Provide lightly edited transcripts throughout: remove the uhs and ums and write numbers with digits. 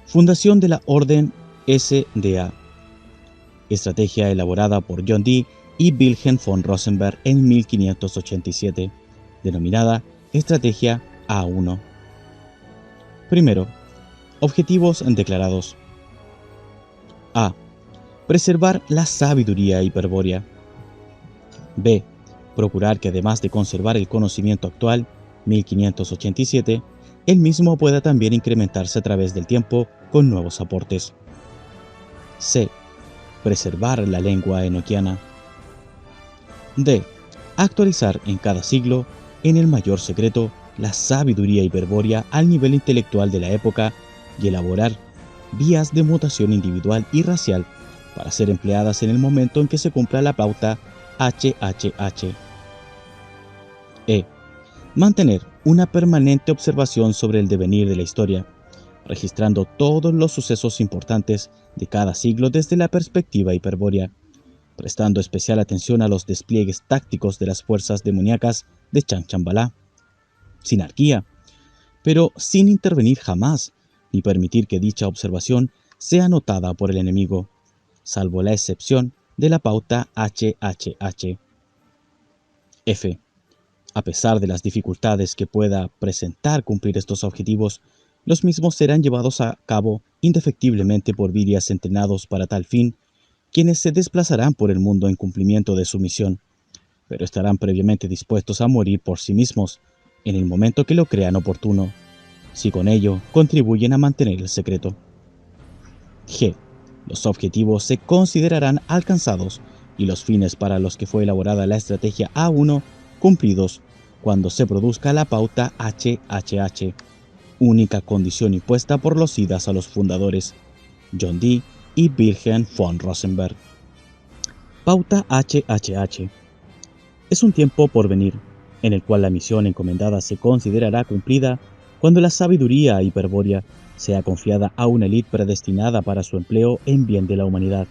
Fundación de la Orden SDA. Estrategia elaborada por John Dee y Wilhelm von Rosenberg en 1587, denominada Estrategia A1. Primero, objetivos declarados. A. Preservar la sabiduría hiperbórea. B. Procurar que además de conservar el conocimiento actual, 1587, el mismo pueda también incrementarse a través del tiempo con nuevos aportes. C. Preservar la lengua enoquiana. D. Actualizar en cada siglo, en el mayor secreto, la sabiduría hiperbórea al nivel intelectual de la época y elaborar vías de mutación individual y racial para ser empleadas en el momento en que se cumpla la pauta HHH. E. Mantener una permanente observación sobre el devenir de la historia, registrando todos los sucesos importantes de cada siglo desde la perspectiva hiperbórea, prestando especial atención a los despliegues tácticos de las fuerzas demoníacas de Changchanbalá. Sinarquía, pero sin intervenir jamás, ni permitir que dicha observación sea notada por el enemigo, salvo la excepción de la pauta HHH. F. A pesar de las dificultades que pueda presentar cumplir estos objetivos, los mismos serán llevados a cabo indefectiblemente por virias entrenados para tal fin, quienes se desplazarán por el mundo en cumplimiento de su misión, pero estarán previamente dispuestos a morir por sí mismos en el momento que lo crean oportuno, si con ello contribuyen a mantener el secreto. G. Los objetivos se considerarán alcanzados y los fines para los que fue elaborada la estrategia A1 cumplidos cuando se produzca la pauta HHH, única condición impuesta por los SIDAs a los fundadores, John Dee y Wilhelm von Rosenberg. Pauta HHH. Es un tiempo por venir, en el cual la misión encomendada se considerará cumplida cuando la sabiduría hiperbórea sea confiada a una élite predestinada para su empleo en bien de la humanidad,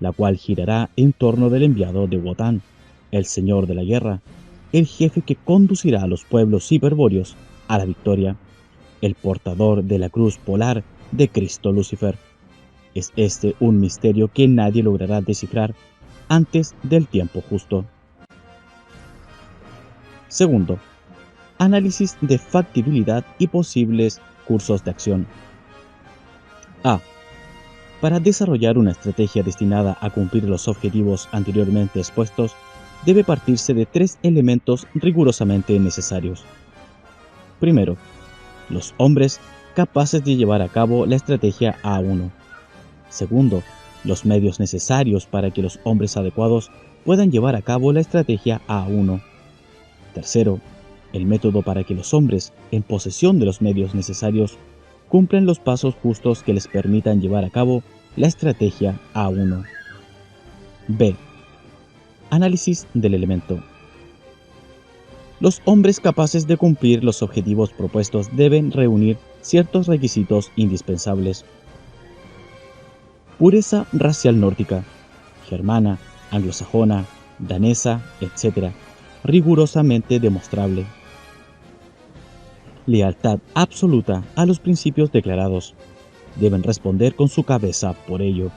la cual girará en torno del enviado de Wotan, el señor de la guerra, el jefe que conducirá a los pueblos hiperbóreos a la victoria, el portador de la cruz polar de Cristo Lucifer. Es este un misterio que nadie logrará descifrar antes del tiempo justo. Segundo, análisis de factibilidad y posibles cursos de acción. A. Para desarrollar una estrategia destinada a cumplir los objetivos anteriormente expuestos, debe partirse de tres elementos rigurosamente necesarios. Primero, los hombres capaces de llevar a cabo la estrategia A1. Segundo, los medios necesarios para que los hombres adecuados puedan llevar a cabo la estrategia A1. Tercero, el método para que los hombres, en posesión de los medios necesarios, cumplan los pasos justos que les permitan llevar a cabo la estrategia A1. B. Análisis del elemento. Los hombres capaces de cumplir los objetivos propuestos deben reunir ciertos requisitos indispensables. Pureza racial nórdica, germana, anglosajona, danesa, etc., rigurosamente demostrable. Lealtad absoluta a los principios declarados. Deben responder con su cabeza por ello.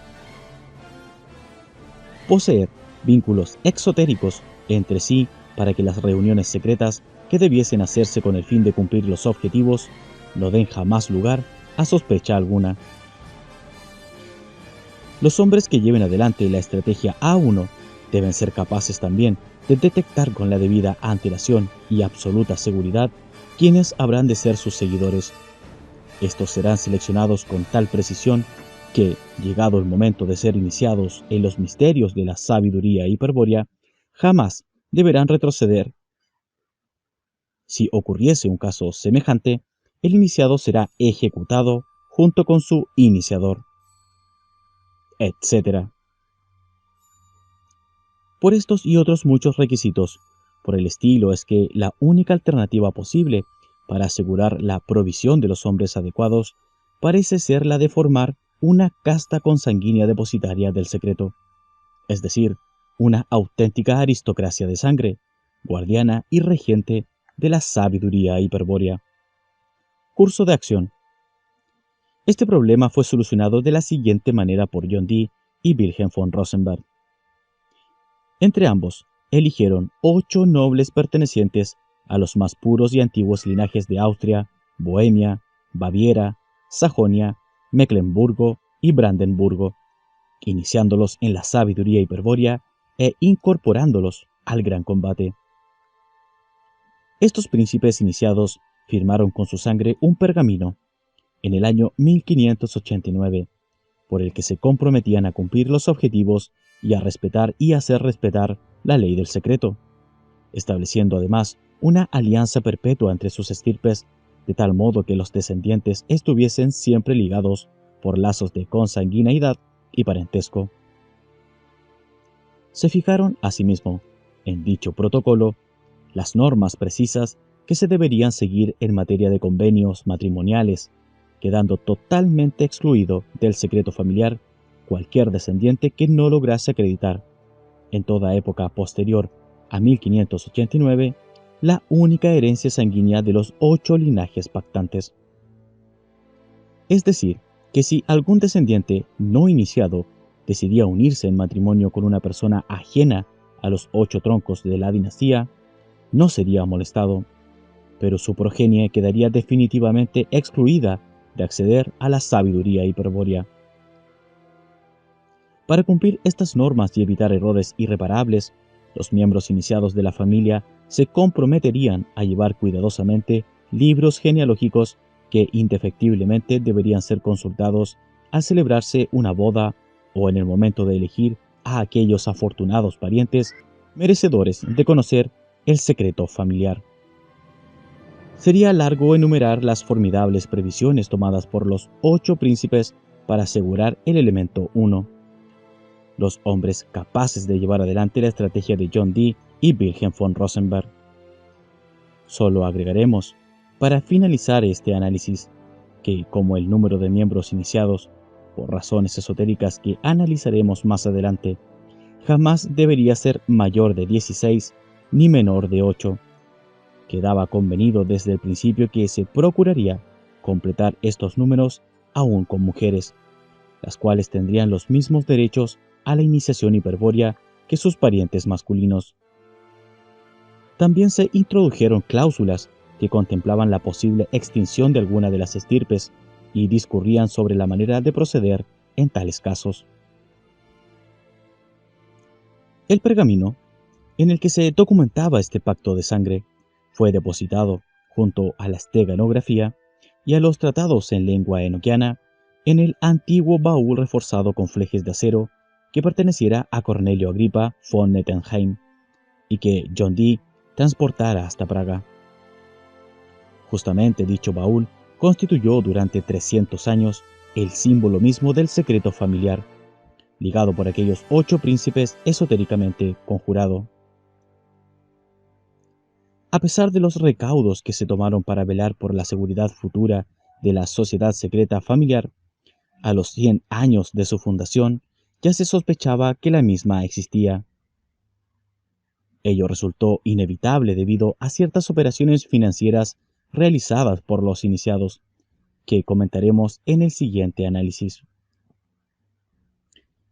Poseer vínculos exotéricos entre sí para que las reuniones secretas que debiesen hacerse con el fin de cumplir los objetivos no den jamás lugar a sospecha alguna. Los hombres que lleven adelante la estrategia A1 deben ser capaces también de detectar con la debida antelación y absoluta seguridad quiénes habrán de ser sus seguidores. Estos serán seleccionados con tal precisión que, llegado el momento de ser iniciados en los misterios de la sabiduría hiperbórea, jamás deberán retroceder. Si ocurriese un caso semejante, el iniciado será ejecutado junto con su iniciador, etc. Por estos y otros muchos requisitos, por el estilo es que la única alternativa posible para asegurar la provisión de los hombres adecuados parece ser la de formar una casta consanguínea depositaria del secreto, es decir, una auténtica aristocracia de sangre, guardiana y regente de la sabiduría hiperbórea. Curso de acción. Este problema fue solucionado de la siguiente manera por John Dee y Wilhelm von Rosenberg. Entre ambos, eligieron 8 nobles pertenecientes a los más puros y antiguos linajes de Austria, Bohemia, Baviera, Sajonia, Mecklemburgo y Brandenburgo, iniciándolos en la sabiduría hiperbórea e incorporándolos al gran combate. Estos príncipes iniciados firmaron con su sangre un pergamino en el año 1589, por el que se comprometían a cumplir los objetivos y a respetar y hacer respetar la ley del secreto, estableciendo además una alianza perpetua entre sus estirpes, de tal modo que los descendientes estuviesen siempre ligados por lazos de consanguineidad y parentesco. Se fijaron asimismo, en dicho protocolo, las normas precisas que se deberían seguir en materia de convenios matrimoniales, quedando totalmente excluido del secreto familiar cualquier descendiente que no lograse acreditar, en toda época posterior a 1589, la única herencia sanguínea de los 8 linajes pactantes. Es decir, que si algún descendiente no iniciado decidía unirse en matrimonio con una persona ajena a los 8 troncos de la dinastía, no sería molestado, pero su progenie quedaría definitivamente excluida de acceder a la sabiduría hiperbórea. Para cumplir estas normas y evitar errores irreparables, los miembros iniciados de la familia se comprometerían a llevar cuidadosamente libros genealógicos que indefectiblemente deberían ser consultados al celebrarse una boda o en el momento de elegir a aquellos afortunados parientes merecedores de conocer el secreto familiar. Sería largo enumerar las formidables previsiones tomadas por los 8 príncipes para asegurar el elemento 1. Los hombres capaces de llevar adelante la estrategia de John Dee y Wilhelm von Rosenberg. Solo agregaremos, para finalizar este análisis, que como el número de miembros iniciados, por razones esotéricas que analizaremos más adelante, jamás debería ser mayor de 16 ni menor de 8. Quedaba convenido desde el principio que se procuraría completar estos números aún con mujeres, las cuales tendrían los mismos derechos a la iniciación hiperbórea que sus parientes masculinos. También se introdujeron cláusulas que contemplaban la posible extinción de alguna de las estirpes y discurrían sobre la manera de proceder en tales casos. El pergamino, en el que se documentaba este pacto de sangre, fue depositado, junto a la esteganografía y a los tratados en lengua enoquiana, en el antiguo baúl reforzado con flejes de acero que perteneciera a Cornelio Agripa von Nettenheim y que John Dee transportara hasta Praga. Justamente dicho baúl constituyó durante 300 años el símbolo mismo del secreto familiar, ligado por aquellos 8 príncipes esotéricamente conjurado. A pesar de los recaudos que se tomaron para velar por la seguridad futura de la sociedad secreta familiar, a los 100 años de su fundación ya se sospechaba que la misma existía. Ello resultó inevitable debido a ciertas operaciones financieras realizadas por los iniciados, que comentaremos en el siguiente análisis.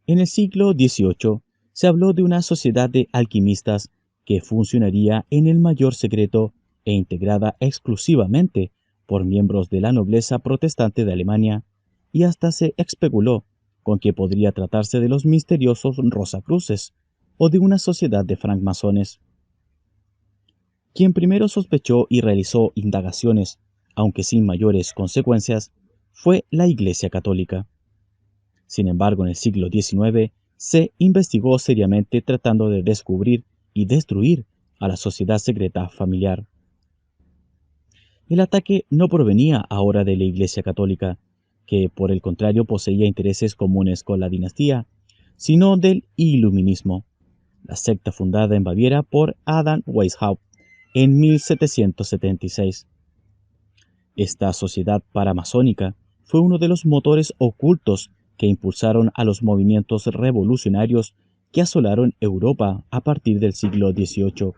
En el siglo XVIII se habló de una sociedad de alquimistas que funcionaría en el mayor secreto e integrada exclusivamente por miembros de la nobleza protestante de Alemania, y hasta se especuló con que podría tratarse de los misteriosos Rosacruces o de una sociedad de francmasones. Quien primero sospechó y realizó indagaciones, aunque sin mayores consecuencias, fue la Iglesia Católica. Sin embargo, en el siglo XIX se investigó seriamente tratando de descubrir y destruir a la sociedad secreta familiar. El ataque no provenía ahora de la Iglesia Católica, que por el contrario poseía intereses comunes con la dinastía, sino del Iluminismo, la secta fundada en Baviera por Adam Weishaupt en 1776. Esta sociedad paramasónica fue uno de los motores ocultos que impulsaron a los movimientos revolucionarios que asolaron Europa a partir del siglo XVIII,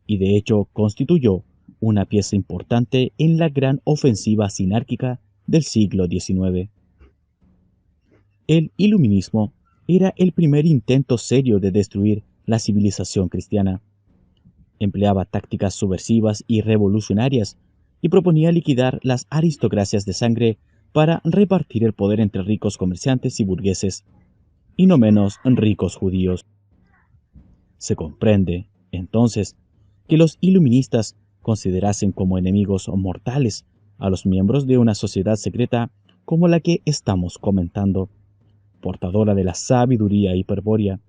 y de hecho constituyó una pieza importante en la gran ofensiva sinárquica del siglo XIX. El iluminismo era el primer intento serio de destruir la civilización cristiana. Empleaba tácticas subversivas y revolucionarias y proponía liquidar las aristocracias de sangre para repartir el poder entre ricos comerciantes y burgueses, y no menos ricos judíos. Se comprende, entonces, que los iluministas considerasen como enemigos mortales a los miembros de una sociedad secreta como la que estamos comentando, portadora de la sabiduría hiperbórea,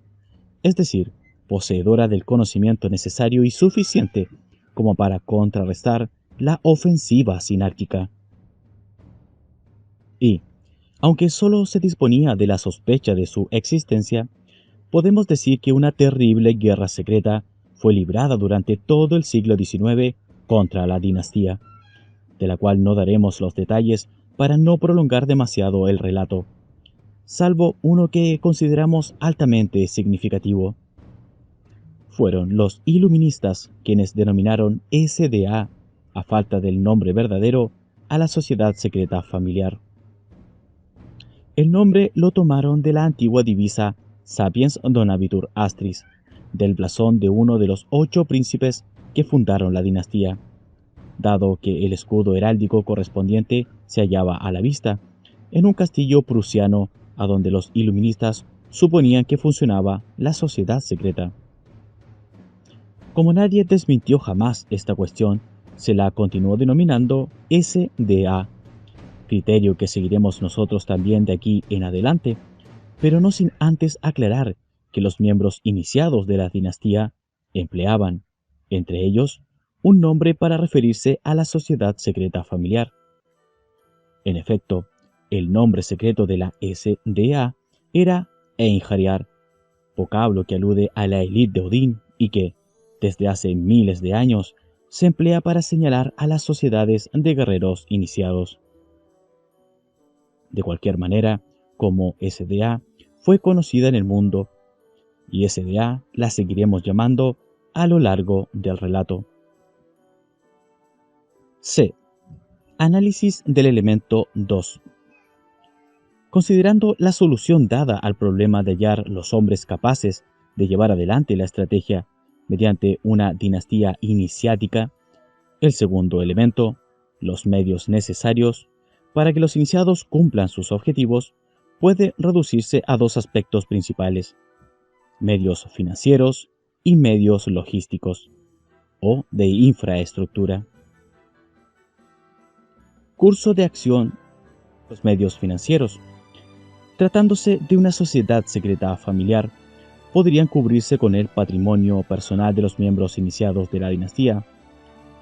es decir, poseedora del conocimiento necesario y suficiente como para contrarrestar la ofensiva sinárquica. Y, aunque solo se disponía de la sospecha de su existencia, podemos decir que una terrible guerra secreta fue librada durante todo el siglo XIX contra la dinastía, de la cual no daremos los detalles para no prolongar demasiado el relato, salvo uno que consideramos altamente significativo. Fueron los iluministas quienes denominaron SDA, a falta del nombre verdadero, a la Sociedad Secreta Familiar. El nombre lo tomaron de la antigua divisa Sapiens Donabitur Astris, del blasón de uno de los 8 príncipes que fundaron la dinastía, dado que el escudo heráldico correspondiente se hallaba a la vista, en un castillo prusiano a donde los iluministas suponían que funcionaba la sociedad secreta. Como nadie desmintió jamás esta cuestión, se la continuó denominando SDA, criterio que seguiremos nosotros también de aquí en adelante, pero no sin antes aclarar que los miembros iniciados de la dinastía empleaban, entre ellos, un nombre para referirse a la sociedad secreta familiar. En efecto, el nombre secreto de la SDA era Einherjar, vocablo que alude a la élite de Odín y que, desde hace miles de años, se emplea para señalar a las sociedades de guerreros iniciados. De cualquier manera, como SDA fue conocida en el mundo, y SDA la seguiremos llamando a lo largo del relato. C. Análisis del elemento 2. Considerando la solución dada al problema de hallar los hombres capaces de llevar adelante la estrategia mediante una dinastía iniciática, el segundo elemento, los medios necesarios para que los iniciados cumplan sus objetivos, puede reducirse a 2 aspectos principales: medios financieros y medios logísticos, o de infraestructura. Curso de acción: los medios financieros. Tratándose de una sociedad secreta familiar, podrían cubrirse con el patrimonio personal de los miembros iniciados de la dinastía.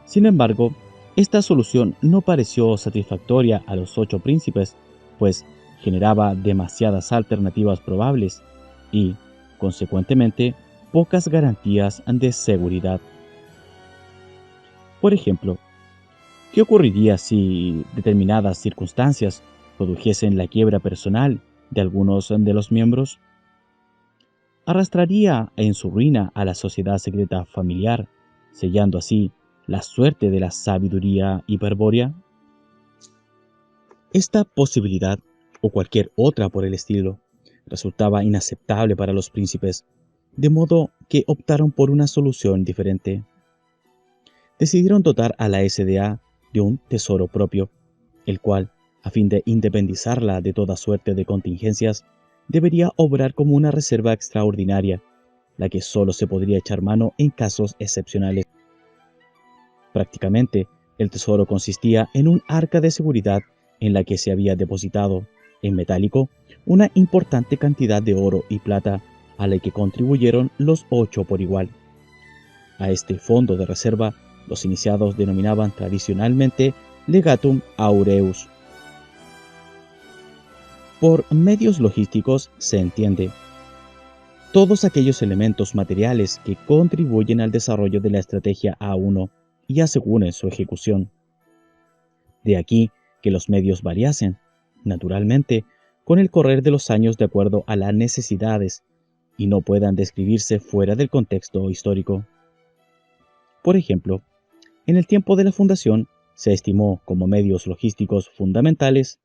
Sin embargo, esta solución no pareció satisfactoria a los 8 príncipes, pues generaba demasiadas alternativas probables y, consecuentemente, pocas garantías de seguridad. Por ejemplo, ¿qué ocurriría si determinadas circunstancias produjesen la quiebra personal de algunos de los miembros? ¿Arrastraría en su ruina a la sociedad secreta familiar, sellando así la suerte de la sabiduría hiperbórea? Esta posibilidad, o cualquier otra por el estilo, resultaba inaceptable para los príncipes, de modo que optaron por una solución diferente. Decidieron dotar a la SDA de un tesoro propio, el cual, a fin de independizarla de toda suerte de contingencias, debería obrar como una reserva extraordinaria, la que solo se podría echar mano en casos excepcionales. Prácticamente, el tesoro consistía en un arca de seguridad en la que se había depositado, en metálico, una importante cantidad de oro y plata, a la que contribuyeron los 8 por igual. A este fondo de reserva, los iniciados denominaban tradicionalmente legatum aureus. Por medios logísticos se entiende todos aquellos elementos materiales que contribuyen al desarrollo de la estrategia A1 y aseguren su ejecución. De aquí que los medios variasen, naturalmente, con el correr de los años de acuerdo a las necesidades y no puedan describirse fuera del contexto histórico. Por ejemplo, en el tiempo de la fundación se estimó como medios logísticos fundamentales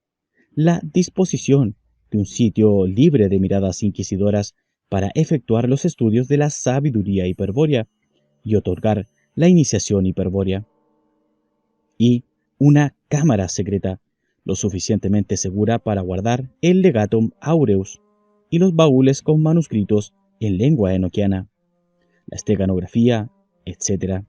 la disposición de un sitio libre de miradas inquisidoras para efectuar los estudios de la sabiduría hiperbórea y otorgar la iniciación hiperbórea. Y una cámara secreta, lo suficientemente segura para guardar el Legatum Aureus y los baúles con manuscritos en lengua enoquiana, la esteganografía, etc.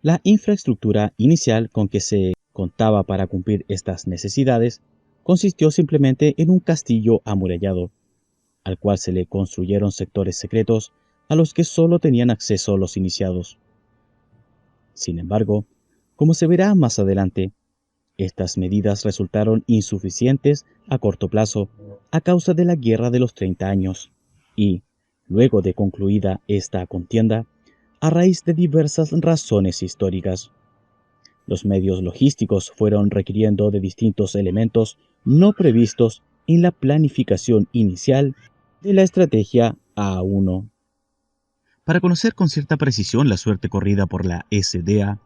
La infraestructura inicial con que se contaba para cumplir estas necesidades consistió simplemente en un castillo amurallado, al cual se le construyeron sectores secretos a los que solo tenían acceso los iniciados. Sin embargo, como se verá más adelante, estas medidas resultaron insuficientes a corto plazo a causa de la Guerra de los 30 años y, luego de concluida esta contienda, a raíz de diversas razones históricas. Los medios logísticos fueron requiriendo de distintos elementos no previstos en la planificación inicial de la estrategia A1. Para conocer con cierta precisión la suerte corrida por la SDA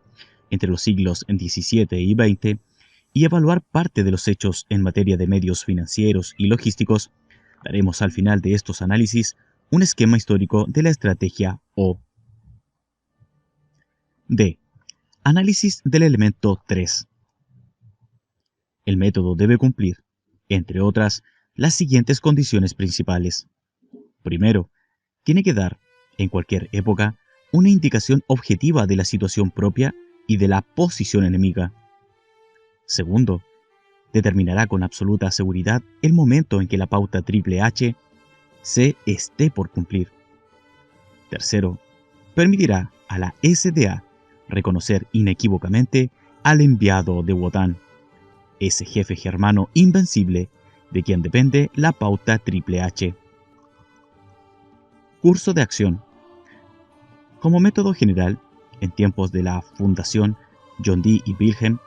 entre los siglos XVII y XX y evaluar parte de los hechos en materia de medios financieros y logísticos, daremos al final de estos análisis un esquema histórico de la estrategia O. D. Análisis del elemento 3. El método debe cumplir, entre otras, las siguientes condiciones principales. Primero, tiene que dar, en cualquier época, una indicación objetiva de la situación propia y de la posición enemiga. Segundo, determinará con absoluta seguridad el momento en que la pauta triple H se esté por cumplir. Tercero, permitirá a la SDA reconocer inequívocamente al enviado de Wotan, ese jefe germano invencible de quien depende la pauta triple H. Curso de acción. Como método general, en tiempos de la fundación, John Dee y Wilhelm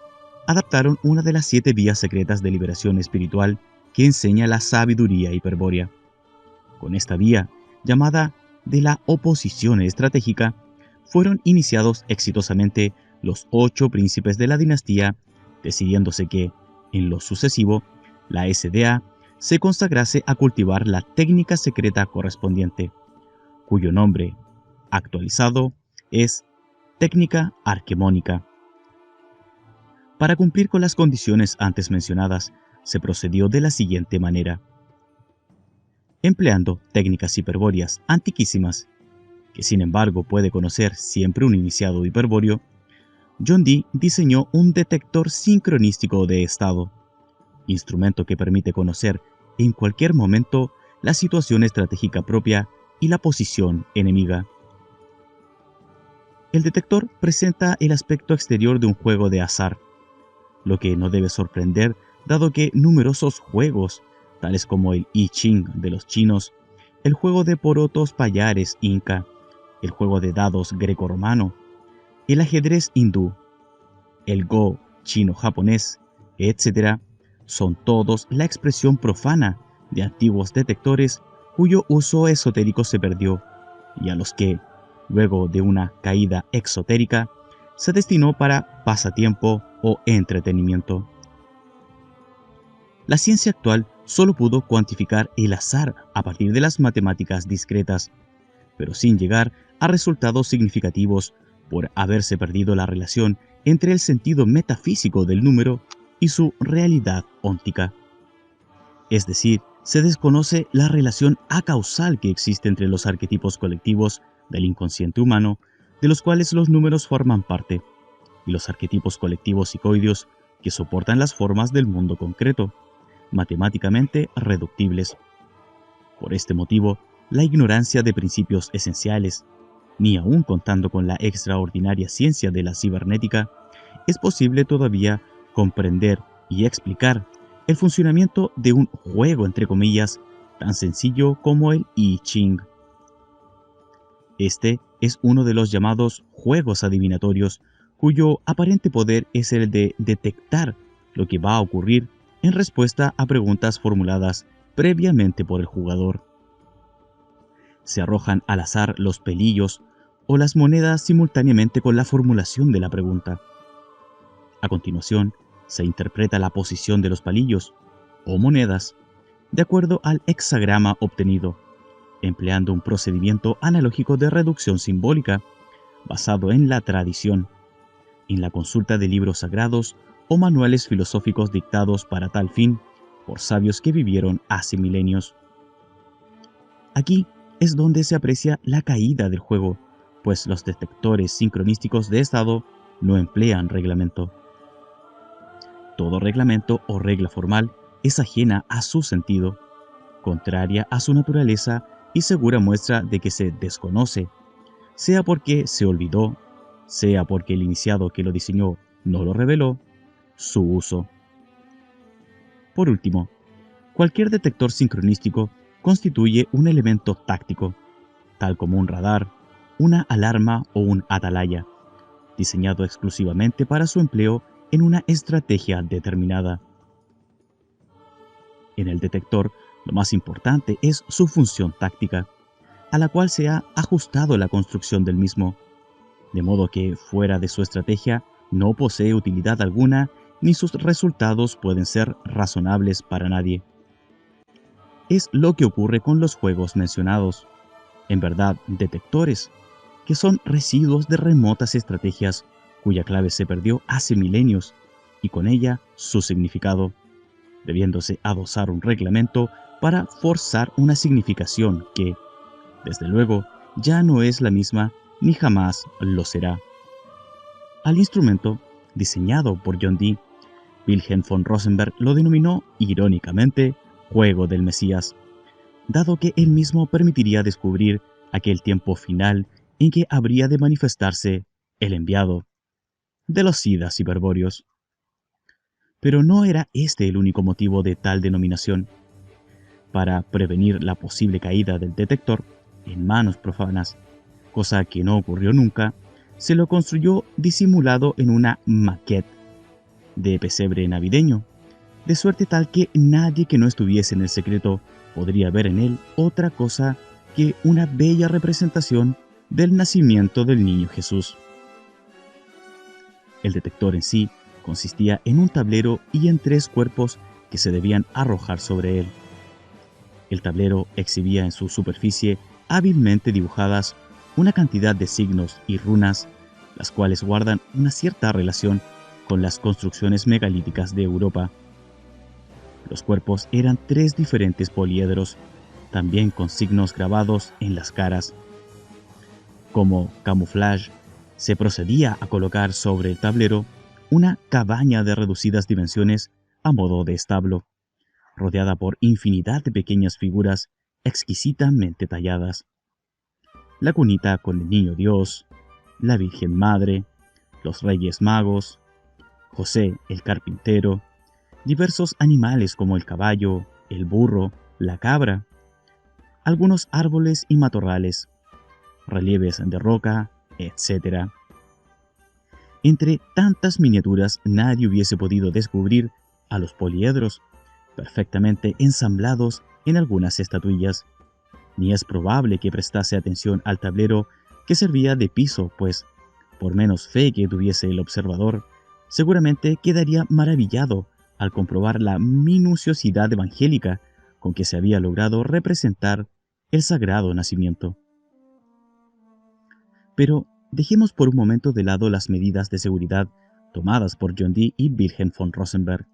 adaptaron una de las 7 vías secretas de liberación espiritual que enseña la sabiduría hiperbórea. Con esta vía, llamada de la oposición estratégica, fueron iniciados exitosamente los 8 príncipes de la dinastía, decidiéndose que, en lo sucesivo, la SDA se consagrase a cultivar la técnica secreta correspondiente, cuyo nombre, actualizado, es técnica arquemónica. Para cumplir con las condiciones antes mencionadas, se procedió de la siguiente manera. Empleando técnicas hiperbóreas antiquísimas, que sin embargo puede conocer siempre un iniciado hiperbóreo, John Dee diseñó un detector sincronístico de estado, instrumento que permite conocer en cualquier momento la situación estratégica propia y la posición enemiga. El detector presenta el aspecto exterior de un juego de azar, lo que no debe sorprender dado que numerosos juegos, tales como el I Ching de los chinos, el juego de porotos payares inca, el juego de dados greco-romano, el ajedrez hindú, el Go chino-japonés, etc., son todos la expresión profana de antiguos detectores cuyo uso esotérico se perdió y a los que, luego de una caída exotérica, se destinó para pasatiempo o entretenimiento. La ciencia actual solo pudo cuantificar el azar a partir de las matemáticas discretas, pero sin llegar a resultados significativos por haberse perdido la relación entre el sentido metafísico del número y su realidad óntica. Es decir, se desconoce la relación acausal que existe entre los arquetipos colectivos del inconsciente humano, de los cuales los números forman parte, y los arquetipos colectivos psicoideos que soportan las formas del mundo concreto, matemáticamente reductibles. Por este motivo, la ignorancia de principios esenciales, ni aun contando con la extraordinaria ciencia de la cibernética, es posible todavía comprender y explicar el funcionamiento de un juego, entre comillas, tan sencillo como el I Ching. Este es uno de los llamados juegos adivinatorios, cuyo aparente poder es el de detectar lo que va a ocurrir en respuesta a preguntas formuladas previamente por el jugador. Se arrojan al azar los pelillos o las monedas simultáneamente con la formulación de la pregunta. A continuación, Se interpreta la posición de los palillos o monedas de acuerdo al hexagrama obtenido, empleando un procedimiento analógico de reducción simbólica basado en la tradición, en la consulta de libros sagrados o manuales filosóficos dictados para tal fin por sabios que vivieron hace milenios. Aquí es donde se aprecia la caída del juego, pues los detectores sincronísticos de estado no emplean reglamento. Todo reglamento o regla formal es ajena a su sentido, contraria a su naturaleza y segura muestra de que se desconoce, sea porque se olvidó, sea porque el iniciado que lo diseñó no lo reveló, su uso. Por último, cualquier detector sincronístico constituye un elemento táctico, tal como un radar, una alarma o un atalaya, diseñado exclusivamente para su empleo en una estrategia determinada. En el detector, lo más importante es su función táctica, a la cual se ha ajustado la construcción del mismo, de modo que fuera de su estrategia no posee utilidad alguna ni sus resultados pueden ser razonables para nadie. Es lo que ocurre con los juegos mencionados, en verdad detectores, que son residuos de remotas estrategias cuya clave se perdió hace milenios y con ella su significado, debiéndose adosar un reglamento para forzar una significación que, desde luego, ya no es la misma ni jamás lo será. Al instrumento, diseñado por John Dee, Wilhelm von Rosenberg lo denominó irónicamente Juego del Mesías, dado que él mismo permitiría descubrir aquel tiempo final en que habría de manifestarse el enviado de los Siddhas hiperbóreos. Pero no era este el único motivo de tal denominación. Para prevenir la posible caída del detector en manos profanas, cosa que no ocurrió nunca, se lo construyó disimulado en una maquette de pesebre navideño, de suerte tal que nadie que no estuviese en el secreto podría ver en él otra cosa que una bella representación del nacimiento del niño Jesús. El detector en sí consistía en un tablero y en 3 cuerpos que se debían arrojar sobre él. El tablero exhibía en su superficie hábilmente dibujadas una cantidad de signos y runas, las cuales guardan una cierta relación con las construcciones megalíticas de Europa. Los cuerpos eran 3 diferentes poliedros, también con signos grabados en las caras. Como camuflaje, se procedía a colocar sobre el tablero una cabaña de reducidas dimensiones a modo de establo, rodeada por infinidad de pequeñas figuras exquisitamente talladas. La cunita con el niño Dios, la Virgen Madre, los Reyes Magos, José el carpintero, diversos animales como el caballo, el burro, la cabra, algunos árboles y matorrales, relieves de roca, etc. Entre tantas miniaturas nadie hubiese podido descubrir a los poliedros, perfectamente ensamblados en algunas estatuillas, ni es probable que prestase atención al tablero que servía de piso, pues, por menos fe que tuviese el observador, seguramente quedaría maravillado al comprobar la minuciosidad evangélica con que se había logrado representar el sagrado nacimiento. Pero dejemos por un momento de lado las medidas de seguridad tomadas por John Dee y Wilhelm von Rosenberg.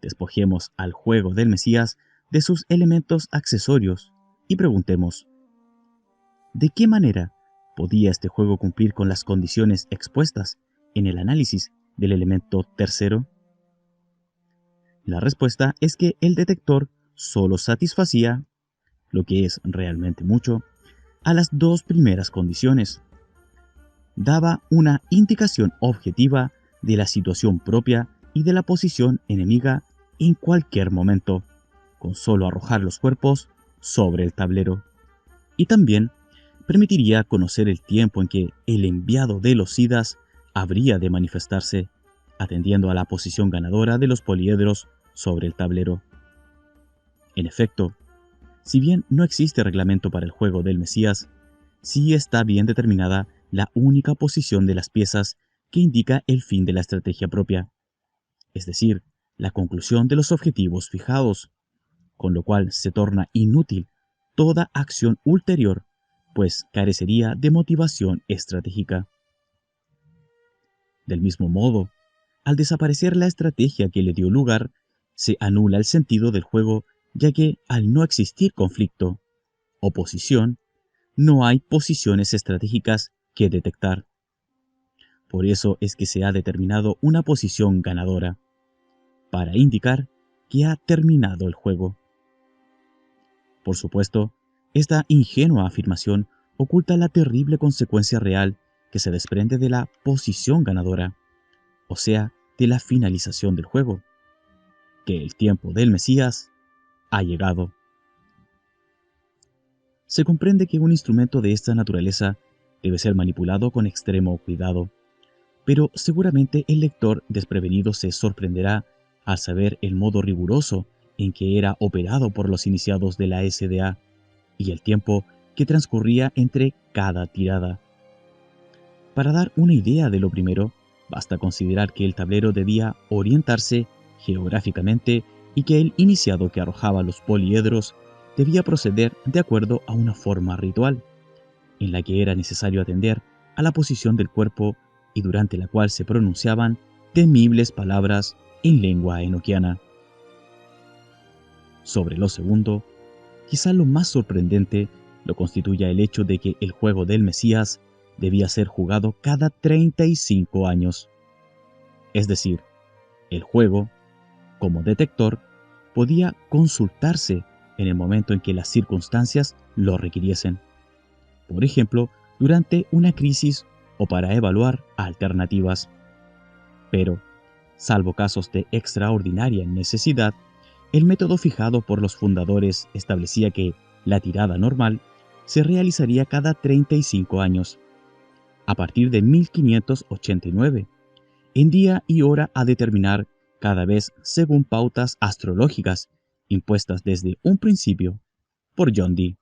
Despojemos al juego del Mesías de sus elementos accesorios y preguntemos, ¿de qué manera podía este juego cumplir con las condiciones expuestas en el análisis del elemento tercero? La respuesta es que el detector solo satisfacía, lo que es realmente mucho, a las 2 primeras condiciones. Daba una indicación objetiva de la situación propia y de la posición enemiga en cualquier momento, con solo arrojar los cuerpos sobre el tablero. Y también permitiría conocer el tiempo en que el enviado de los Siddhas habría de manifestarse, atendiendo a la posición ganadora de los poliedros sobre el tablero. En efecto, si bien no existe reglamento para el juego del Mesías, sí está bien determinada la única posición de las piezas que indica el fin de la estrategia propia, es decir, la conclusión de los objetivos fijados, con lo cual se torna inútil toda acción ulterior, pues carecería de motivación estratégica. Del mismo modo, al desaparecer la estrategia que le dio lugar, se anula el sentido del juego, ya que al no existir conflicto, oposición, no hay posiciones estratégicas que detectar. Por eso es que se ha determinado una posición ganadora, para indicar que ha terminado el juego. Por supuesto, esta ingenua afirmación oculta la terrible consecuencia real que se desprende de la posición ganadora, o sea, de la finalización del juego, que el tiempo del Mesías ha llegado. Se comprende que un instrumento de esta naturaleza debe ser manipulado con extremo cuidado, pero seguramente el lector desprevenido se sorprenderá al saber el modo riguroso en que era operado por los iniciados de la SDA y el tiempo que transcurría entre cada tirada. Para dar una idea de lo primero, basta considerar que el tablero debía orientarse geográficamente y que el iniciado que arrojaba los poliedros debía proceder de acuerdo a una forma ritual, en la que era necesario atender a la posición del cuerpo y durante la cual se pronunciaban temibles palabras en lengua enoquiana. Sobre lo segundo, quizá lo más sorprendente lo constituya el hecho de que el juego del Mesías debía ser jugado cada 35 años. Es decir, el juego, como detector, podía consultarse en el momento en que las circunstancias lo requiriesen. Por ejemplo, durante una crisis o para evaluar alternativas. Pero, salvo casos de extraordinaria necesidad, el método fijado por los fundadores establecía que la tirada normal se realizaría cada 35 años, a partir de 1589, en día y hora a determinar cada vez según pautas astrológicas impuestas desde un principio por John Dee.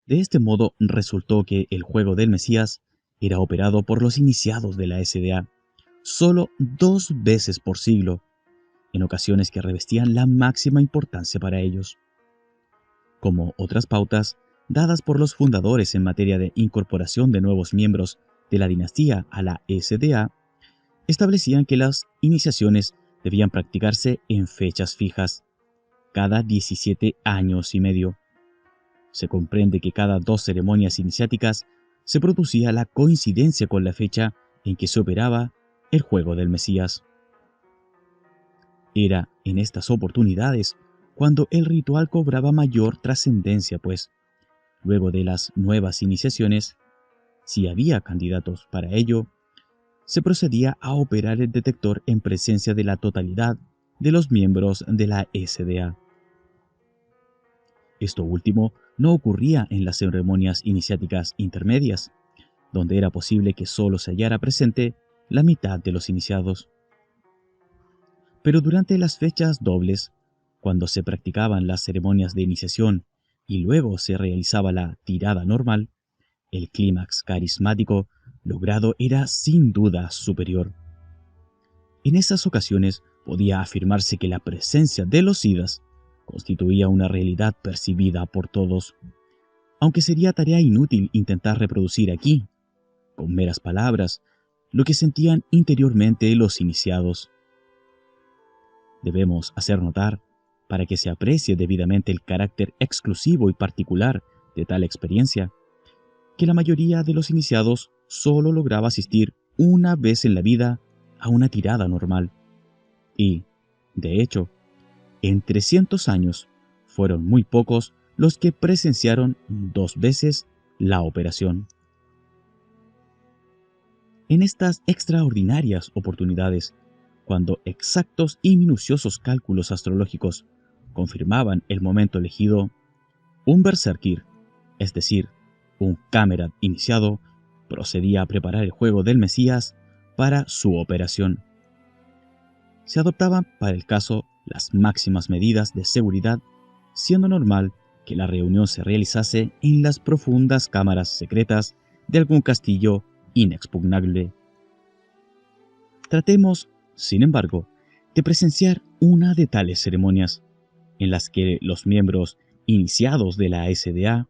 De este modo resultó que el juego del Mesías era operado por los iniciados de la SDA solo 2 veces por siglo, en ocasiones que revestían la máxima importancia para ellos. Como otras pautas dadas por los fundadores en materia de incorporación de nuevos miembros de la dinastía a la SDA, establecían que las iniciaciones debían practicarse en fechas fijas, cada 17 años y medio. Se comprende que cada 2 ceremonias iniciáticas se producía la coincidencia con la fecha en que se operaba el juego del Mesías. Era en estas oportunidades cuando el ritual cobraba mayor trascendencia, pues, luego de las nuevas iniciaciones, si había candidatos para ello, se procedía a operar el detector en presencia de la totalidad de los miembros de la SDA. Esto último no ocurría en las ceremonias iniciáticas intermedias, donde era posible que solo se hallara presente la mitad de los iniciados. Pero durante las fechas dobles, cuando se practicaban las ceremonias de iniciación y luego se realizaba la tirada normal, el clímax carismático logrado era sin duda superior. En esas ocasiones podía afirmarse que la presencia de los siddhas constituía una realidad percibida por todos, aunque sería tarea inútil intentar reproducir aquí, con meras palabras, lo que sentían interiormente los iniciados. Debemos hacer notar, para que se aprecie debidamente el carácter exclusivo y particular de tal experiencia, que la mayoría de los iniciados solo lograba asistir una vez en la vida a una tirada normal. Y, de hecho, en 300 años fueron muy pocos los que presenciaron 2 veces la operación. En estas extraordinarias oportunidades, cuando exactos y minuciosos cálculos astrológicos confirmaban el momento elegido, un berserkir, es decir, un camerad iniciado, procedía a preparar el juego del Mesías para su operación. Se adoptaban para el caso las máximas medidas de seguridad, siendo normal que la reunión se realizase en las profundas cámaras secretas de algún castillo inexpugnable. Tratemos sin embargo, de presenciar una de tales ceremonias, en las que los miembros iniciados de la SDA,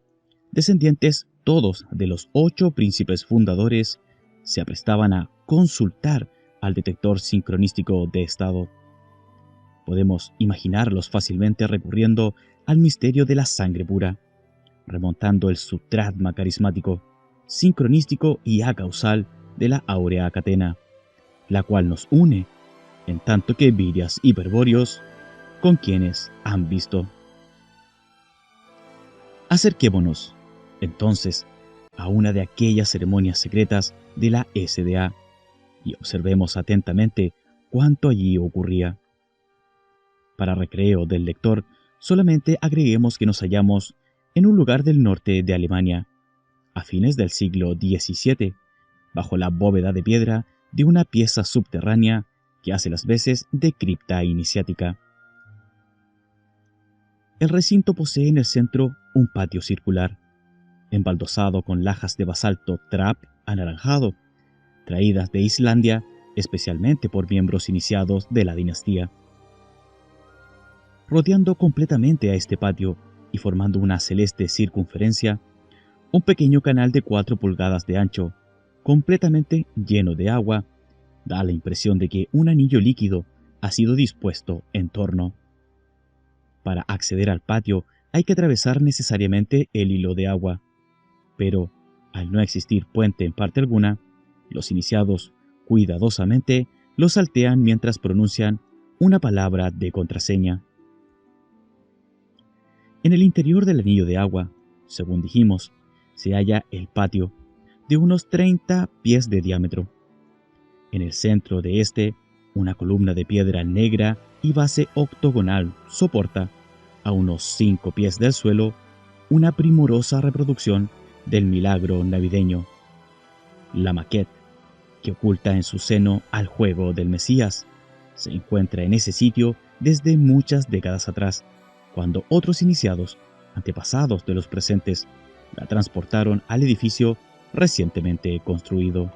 descendientes todos de los 8 príncipes fundadores, se aprestaban a consultar al detector sincronístico de estado. Podemos imaginarlos fácilmente recurriendo al misterio de la sangre pura, remontando el subtratma carismático, sincronístico y acausal de la áurea catena, la cual nos une, en tanto que virias hiperbóreos, con quienes han visto. Acerquémonos, entonces, a una de aquellas ceremonias secretas de la SDA y observemos atentamente cuánto allí ocurría. Para recreo del lector, solamente agreguemos que nos hallamos en un lugar del norte de Alemania, a fines del siglo XVII, bajo la bóveda de piedra de una pieza subterránea que hace las veces de cripta iniciática. El recinto posee en el centro un patio circular, embaldosado con lajas de basalto trap anaranjado, traídas de Islandia especialmente por miembros iniciados de la dinastía. Rodeando completamente a este patio y formando una celeste circunferencia, un pequeño canal de 4 pulgadas de ancho, completamente lleno de agua, da la impresión de que un anillo líquido ha sido dispuesto en torno. Para acceder al patio hay que atravesar necesariamente el hilo de agua, pero al no existir puente en parte alguna, los iniciados cuidadosamente lo saltean mientras pronuncian una palabra de contraseña. En el interior del anillo de agua, según dijimos, se halla el patio, de unos 30 pies de diámetro. En el centro de este, una columna de piedra negra y base octogonal soporta, a unos 5 pies del suelo, una primorosa reproducción del milagro navideño, la maquette, que oculta en su seno al juego del Mesías. Se encuentra en ese sitio desde muchas décadas atrás, cuando otros iniciados, antepasados de los presentes, la transportaron al edificio recientemente construido.